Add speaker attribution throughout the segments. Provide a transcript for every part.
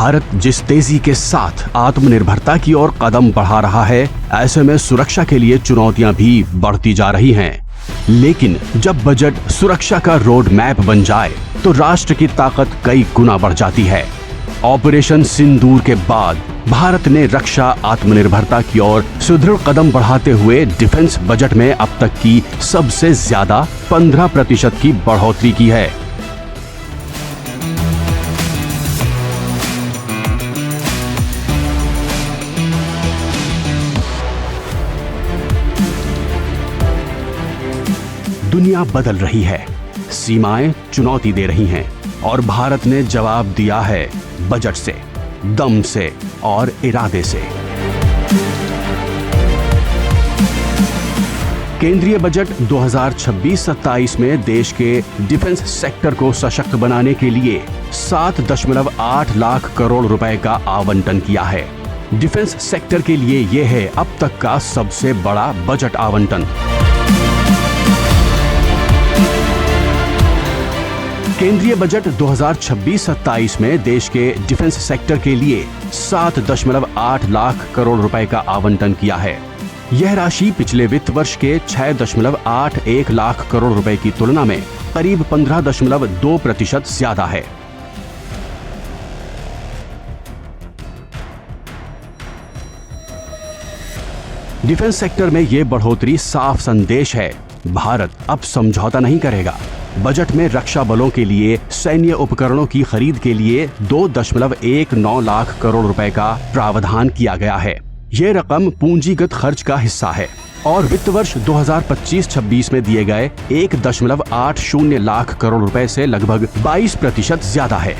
Speaker 1: भारत जिस तेजी के साथ आत्मनिर्भरता की ओर कदम बढ़ा रहा है, ऐसे में सुरक्षा के लिए चुनौतियां भी बढ़ती जा रही हैं। लेकिन जब बजट सुरक्षा का रोड मैप बन जाए तो राष्ट्र की ताकत कई गुना बढ़ जाती है। ऑपरेशन सिंदूर के बाद भारत ने रक्षा आत्मनिर्भरता की ओर सुदृढ़ कदम बढ़ाते हुए डिफेंस बजट में अब तक की सबसे ज्यादा 15% की बढ़ोतरी की है। दुनिया बदल रही है, सीमाएं चुनौती दे रही हैं और भारत ने जवाब दिया है बजट से, दम से और इरादे से। केंद्रीय बजट 2026-27 में देश के डिफेंस सेक्टर को सशक्त बनाने के लिए 7.8 लाख करोड़ रुपए का आवंटन किया है। डिफेंस सेक्टर के लिए यह है अब तक का सबसे बड़ा बजट आवंटन। केंद्रीय बजट 2026-27 में देश के डिफेंस सेक्टर के लिए 7.8 लाख करोड़ रुपए का आवंटन किया है। यह राशि पिछले वित्त वर्ष के 6.81 लाख करोड़ रुपए की तुलना में करीब 15.2% ज्यादा है। डिफेंस सेक्टर में यह बढ़ोतरी साफ संदेश है, भारत अब समझौता नहीं करेगा। बजट में रक्षा बलों के लिए सैन्य उपकरणों की खरीद के लिए 2.19 लाख करोड़ रुपए का प्रावधान किया गया है। यह रकम पूंजीगत खर्च का हिस्सा है और वित्त वर्ष 2025-26 में दिए गए 1.80 लाख करोड़ रुपए से लगभग 22% ज्यादा है।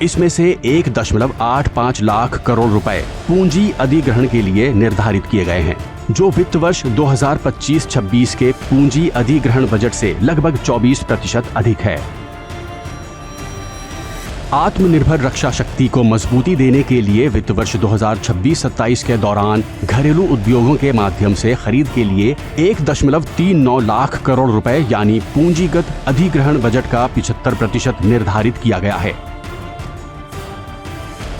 Speaker 1: इसमें से 1.85 लाख करोड़ रुपए पूंजी अधिग्रहण के लिए निर्धारित किए गए हैं, जो वित्त वर्ष 2025-26 के पूंजी अधिग्रहण बजट से लगभग 24% अधिक है। आत्मनिर्भर रक्षा शक्ति को मजबूती देने के लिए वित्त वर्ष 2026-27 के दौरान घरेलू उद्योगों के माध्यम से खरीद के लिए 1.39 लाख करोड़ रुपए यानी पूंजीगत अधिग्रहण बजट का 75% निर्धारित किया गया है।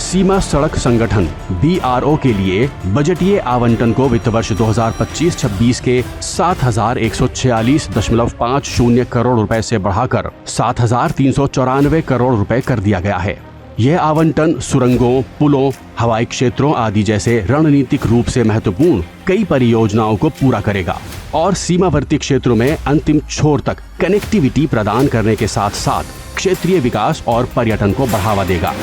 Speaker 1: सीमा सड़क संगठन BRO के लिए बजटीय आवंटन को वित्त वर्ष 2025-26 के 7,146.50 करोड़ रुपए से बढ़ाकर 7,394 करोड़ रुपए कर दिया गया है। यह आवंटन सुरंगों, पुलों, हवाई क्षेत्रों आदि जैसे रणनीतिक रूप से महत्वपूर्ण कई परियोजनाओं को पूरा करेगा और सीमावर्ती क्षेत्रों में अंतिम छोर तक कनेक्टिविटी प्रदान करने के साथ साथ क्षेत्रीय विकास और पर्यटन को बढ़ावा देगा।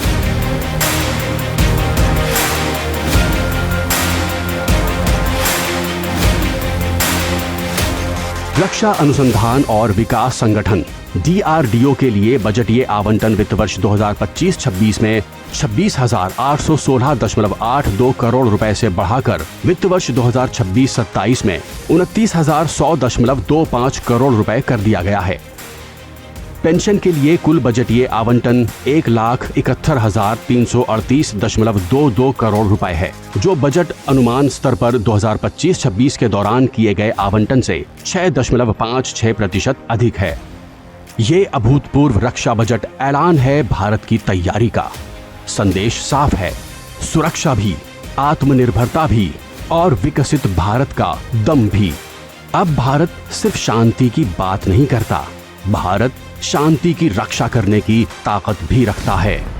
Speaker 1: रक्षा अनुसंधान और विकास संगठन DRDO के लिए बजटीय आवंटन वित्त वर्ष 2025-26 में 26,816.82 करोड़ रुपए से बढ़ाकर वित्त वर्ष 2026-27 में 29,100.25 करोड़ रुपए कर दिया गया है। पेंशन के लिए कुल बजटीय आवंटन 1,71,338.22 करोड़ रुपए है, जो बजट अनुमान स्तर पर 2025-26 के दौरान किए गए आवंटन से 6.56% अधिक है। ये अभूतपूर्व रक्षा बजट ऐलान है भारत की तैयारी का। संदेश साफ है, सुरक्षा भी, आत्मनिर्भरता भी और विकसित भारत का दम भी। अब भारत सिर्फ शांति की बात नहीं करता, भारत शांति की रक्षा करने की ताकत भी रखता है।